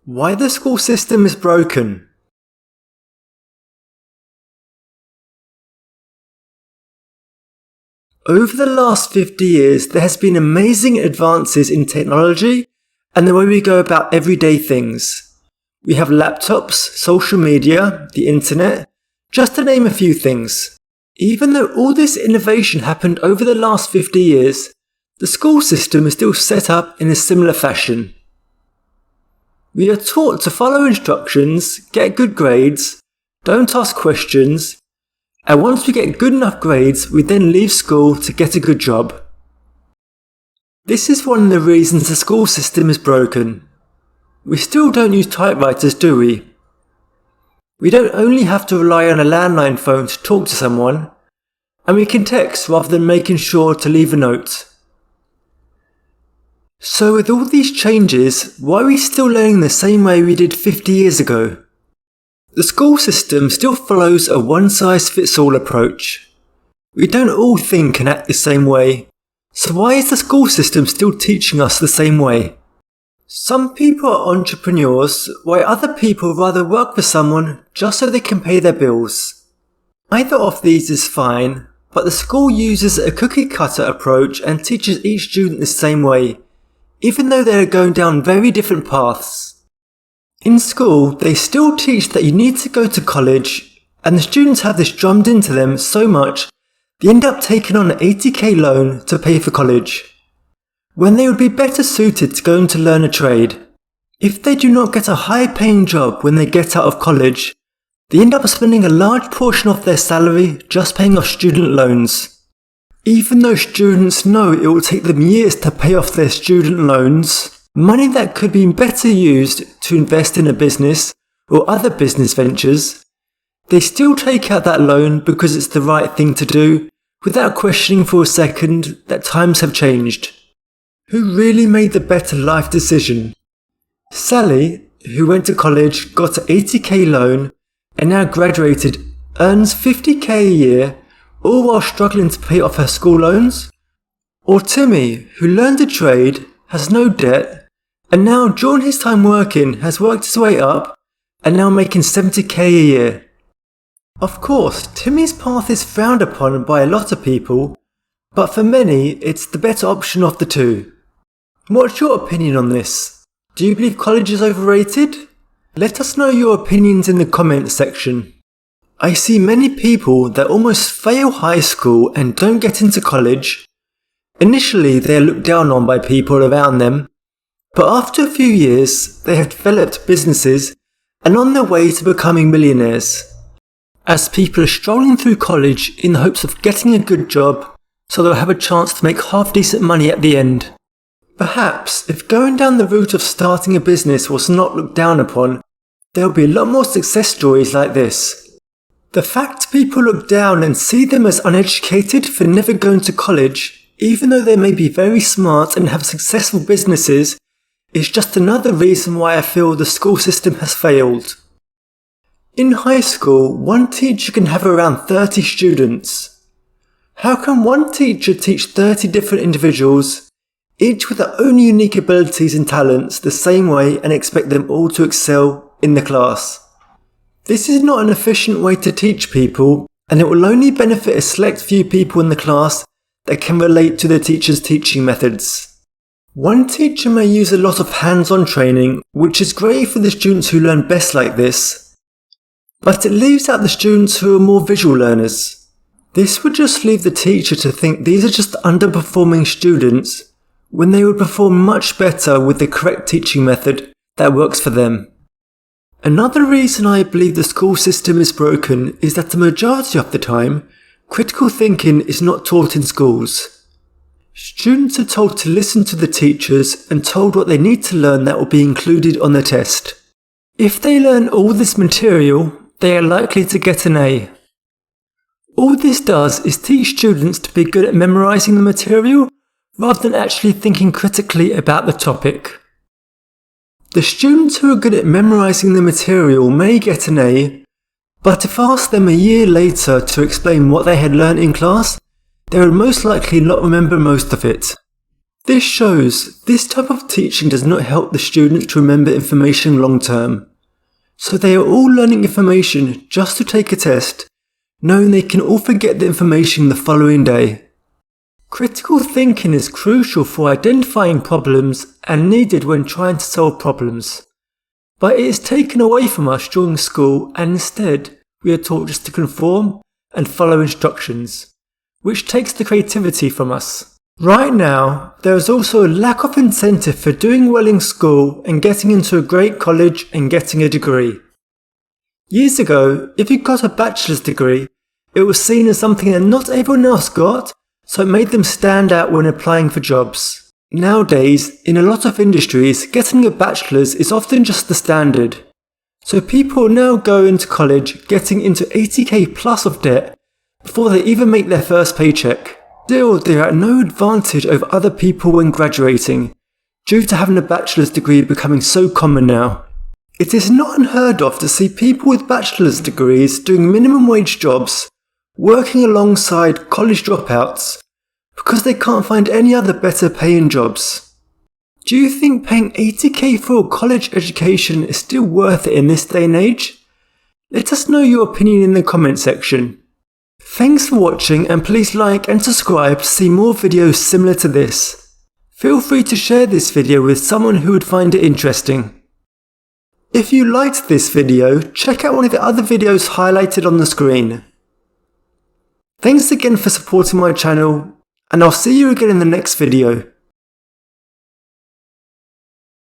Why the school system is broken. Over the last 50 years, there has been amazing advances in technology and the way we go about everyday things. We have laptops, social media, the internet, just to name a few things. Even though all this innovation happened over the last 50 years, the school system is still set up in a similar fashion. We are taught to follow instructions, get good grades, don't ask questions, and once we get good enough grades, we then leave school to get a good job. This is one of the reasons the school system is broken. We still don't use typewriters, do we? We don't only have to rely on a landline phone to talk to someone, and we can text rather than making sure to leave a note. So with all these changes, why are we still learning the same way we did 50 years ago? The school system still follows a one-size-fits-all approach. We don't all think and act the same way, so why is the school system still teaching us the same way? Some people are entrepreneurs, while other people rather work for someone just so they can pay their bills. Either of these is fine, but the school uses a cookie-cutter approach and teaches each student the same way, even though they are going down very different paths. In school, they still teach that you need to go to college, and the students have this drummed into them so much, they end up taking on an $80,000 loan to pay for college, when they would be better suited to going to learn a trade. If they do not get a high-paying job when they get out of college, they end up spending a large portion of their salary just paying off student loans. Even though students know it will take them years to pay off their student loans, money that could be better used to invest in a business or other business ventures, they still take out that loan because it's the right thing to do, without questioning for a second that times have changed. Who really made the better life decision? Sally, who went to college, got an $80,000 loan, and now graduated, earns $50,000 a year, all while struggling to pay off her school loans? Or Timmy, who learned a trade, has no debt, and now during his time working has worked his way up, and now making $70,000 a year? Of course, Timmy's path is frowned upon by a lot of people, but for many, it's the better option of the two. What's your opinion on this? Do you believe college is overrated? Let us know your opinions in the comments section. I see many people that almost fail high school and don't get into college. Initially, they are looked down on by people around them, but after a few years, they have developed businesses and on their way to becoming millionaires. As people are strolling through college in the hopes of getting a good job, so they'll have a chance to make half-decent money at the end. Perhaps, if going down the route of starting a business was not looked down upon, there will be a lot more success stories like this. The fact people look down and see them as uneducated for never going to college, even though they may be very smart and have successful businesses, is just another reason why I feel the school system has failed. In high school, one teacher can have around 30 students. How can one teacher teach 30 different individuals, each with their own unique abilities and talents, the same way and expect them all to excel in the class? This is not an efficient way to teach people, and it will only benefit a select few people in the class that can relate to the teacher's teaching methods. One teacher may use a lot of hands-on training, which is great for the students who learn best like this, but it leaves out the students who are more visual learners. This would just leave the teacher to think these are just underperforming students, when they would perform much better with the correct teaching method that works for them. Another reason I believe the school system is broken is that the majority of the time, critical thinking is not taught in schools. Students are told to listen to the teachers and told what they need to learn that will be included on the test. If they learn all this material, they are likely to get an A. All this does is teach students to be good at memorizing the material rather than actually thinking critically about the topic. The students who are good at memorizing the material may get an A, but if asked them a year later to explain what they had learnt in class, they would most likely not remember most of it. This shows this type of teaching does not help the students to remember information long term. So they are all learning information just to take a test, knowing they can all forget the information the following day. Critical thinking is crucial for identifying problems and needed when trying to solve problems. But it is taken away from us during school, and instead we are taught just to conform and follow instructions, which takes the creativity from us. Right now, there is also a lack of incentive for doing well in school and getting into a great college and getting a degree. Years ago, if you got a bachelor's degree, it was seen as something that not everyone else got, so it made them stand out when applying for jobs. Nowadays, in a lot of industries, getting a bachelor's is often just the standard. So people now go into college getting into 80k plus of debt before they even make their first paycheck. Still, they are at no advantage over other people when graduating, due to having a bachelor's degree becoming so common now. It is not unheard of to see people with bachelor's degrees doing minimum wage jobs, working alongside college dropouts, because they can't find any other better paying jobs. Do you think paying 80k for a college education is still worth it in this day and age? Let us know your opinion in the comment section. Thanks for watching, and please like and subscribe to see more videos similar to this. Feel free to share this video with someone who would find it interesting. If you liked this video, check out one of the other videos highlighted on the screen. Thanks again for supporting my channel, and I'll see you again in the next video.